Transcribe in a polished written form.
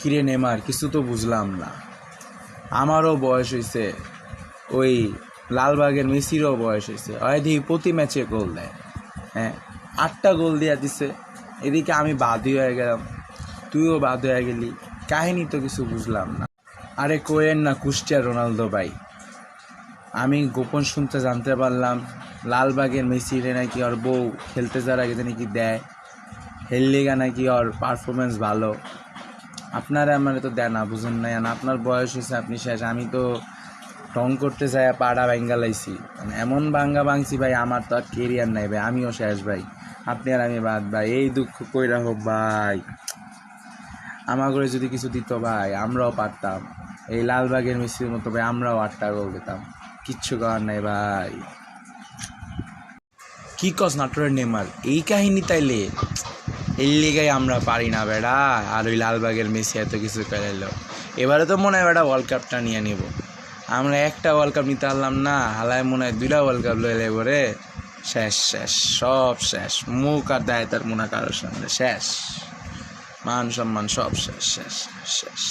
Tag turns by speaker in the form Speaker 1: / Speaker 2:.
Speaker 1: কিরে নেমার, কিছু তো বুঝলাম না। আমারও বয়স হয়েছে, ওই লালবাগের মেসিরও বয়স হয়েছে, হয়তো প্রতি ম্যাচে গোল দেয়। হ্যাঁ, 8টা গোল দিয়া দিছে। এদিকে আমি বাদই হয়ে গেলাম, তুইও বাদ হয়ে গেলি। কাহিনী তো কিছু বুঝলাম না। আরে কোয়েন না কুষ্টিয়া রোনালদো ভাই, আমি গোপন শুনতে জানতে পারলাম লালবাগের মেসিরে নাকি ওর বউ খেলতে যাওয়ার আগে নাকি দেয়, হেললিগা নাকি ওর পারফরমেন্স ভালো। আপনারা আমার তো দেয় না, বুঝেন না, আপনার বয়স হয়েছে, আপনি শেষ। আমি তো টং করতে যাই পাড়া ভাঙ্গা লাইছি, মানে এমন ভাঙ্গা ভাঙছি ভাই, আমার তো আর কেরিয়ার নাই ভাই, আমিও শেষ ভাই। আপনি আর আমি বাদ ভাই, এই দুঃখ কইরা হোক ভাই। আমার করে যদি কিছু দিত ভাই, আমরাও পারতাম এই লালবাগের মেসির মতো ভাই, আমরাও 8টা গোল দিতাম। কিচ্ছু করার নাই ভাই। কি কস নাটোরের নেমার, এই কাহিনী তাইলে? এই লিগাই আমরা পারি না বেড়া, আর ওই লালবাগের মেসি এত কিছু পেলাইলো। এবারে তো মনে হয় বেড়া ওয়ার্ল্ড কাপটা নিয়ে নিব। আমরা একটা ওয়ার্ল্ড কাপ নিতে পারলাম না, হালায় মনে হয় 2টা ওয়ার্ল্ড কাপ লইলে পরে শেষ শেষ সব শেষ। মুখ আর দেয় তার মনে কারোর সামনে শেষ, মান সম্মান সব শেষ শেষ শেষ।